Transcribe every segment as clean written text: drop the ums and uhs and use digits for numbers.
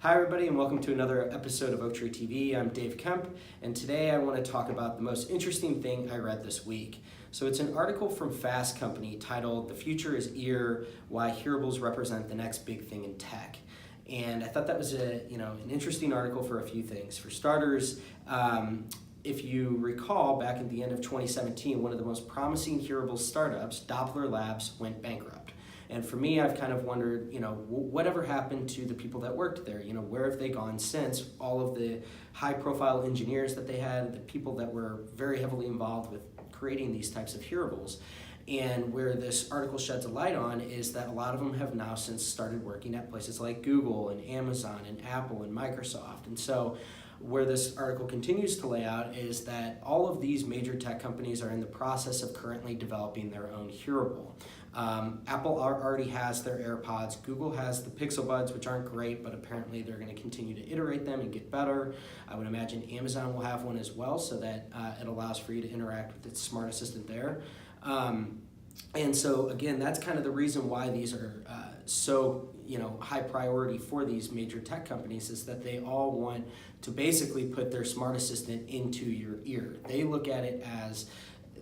Hi everybody and welcome to another episode of Oaktree TV. I'm Dave Kemp and today I want to talk about the most interesting thing I read this week. So it's an article from Fast Company titled "The Future is Ear: Why Hearables Represent the Next Big Thing in Tech." And I thought that was an interesting article for a few things. For starters, if you recall, back at the end of 2017, one of the most promising hearables startups, Doppler Labs, went bankrupt. And for me, I've kind of wondered, whatever happened to the people that worked there? Where have they gone since? All of the high-profile engineers that they had, the people that were very heavily involved with creating these types of hearables. And where this article sheds a light on is that a lot of them have now since started working at places like Google and Amazon and Apple and Microsoft. And so where this article continues to lay out is that all of these major tech companies are in the process of currently developing their own hearable. Apple already has their AirPods. Google has the Pixel Buds, which aren't great, but apparently they're going to continue to iterate them and get better. I would imagine Amazon will have one as well, so that it allows for you to interact with its smart assistant there. And so again, that's kind of the reason why these are so high priority for these major tech companies, is that they all want to basically put their smart assistant into your ear. They look at it as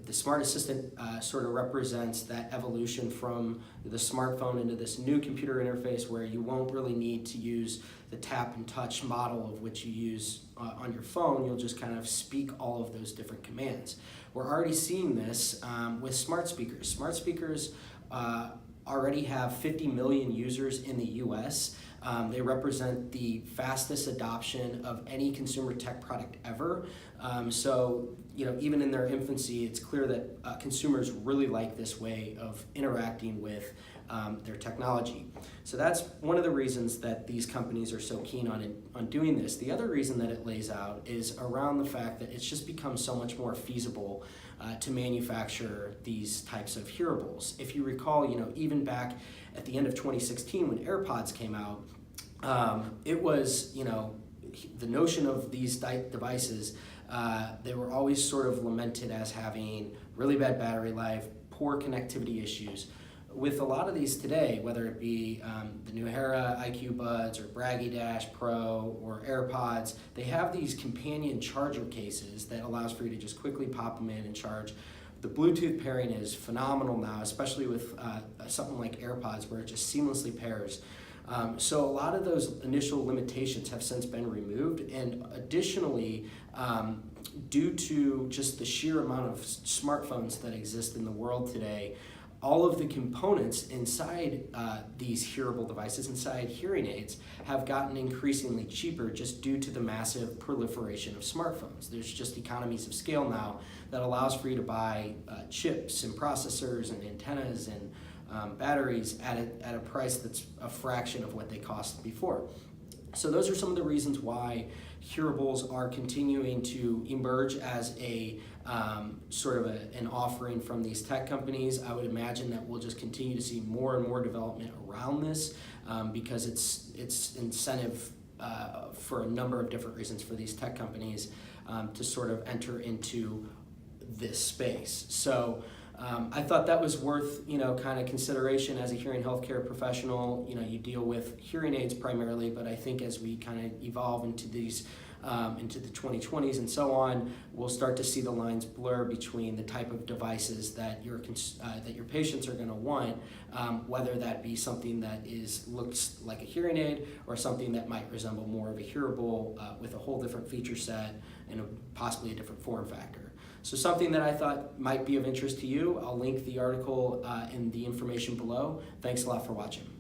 the smart assistant sort of represents that evolution from the smartphone into this new computer interface where you won't really need to use the tap and touch model of which you use on your phone. You'll just kind of speak all of those different commands. We're already seeing this with smart speakers. Smart speakers already have 50 million users in the US. They represent the fastest adoption of any consumer tech product ever. So even in their infancy, it's clear that consumers really like this way of interacting with their technology. So that's one of the reasons that these companies are so keen on doing this. The other reason that it lays out is around the fact that it's just become so much more feasible to manufacture these types of hearables. If you recall, even back at the end of 2016 when AirPods came out, it was, the notion of these devices, they were always sort of lamented as having really bad battery life, poor connectivity issues. With a lot of these today, whether it be the new Hera IQ Buds or Braggy Dash Pro or AirPods, they have these companion charger cases that allows for you to just quickly pop them in and charge. The Bluetooth pairing is phenomenal now, especially with something like AirPods where it just seamlessly pairs. So a lot of those initial limitations have since been removed, and additionally, due to just the sheer amount of smartphones that exist in the world today, all of the components inside these hearable devices, inside hearing aids, have gotten increasingly cheaper just due to the massive proliferation of smartphones. There's just economies of scale now that allows for you to buy chips and processors and antennas and batteries at a price that's a fraction of what they cost before. So those are some of the reasons why hearables are continuing to emerge as a an offering from these tech companies. I would imagine that we'll just continue to see more and more development around this because it's incentive for a number of different reasons for these tech companies to sort of enter into this space. So I thought that was worth kind of consideration as a hearing healthcare professional. You deal with hearing aids primarily, but I think as we kind of evolve into these into the 2020s and so on, we'll start to see the lines blur between the type of devices that your patients are going to want, whether that be something that looks like a hearing aid or something that might resemble more of a hearable with a whole different feature set and possibly a different form factor. So something that I thought might be of interest to you, I'll link the article in the information below. Thanks a lot for watching.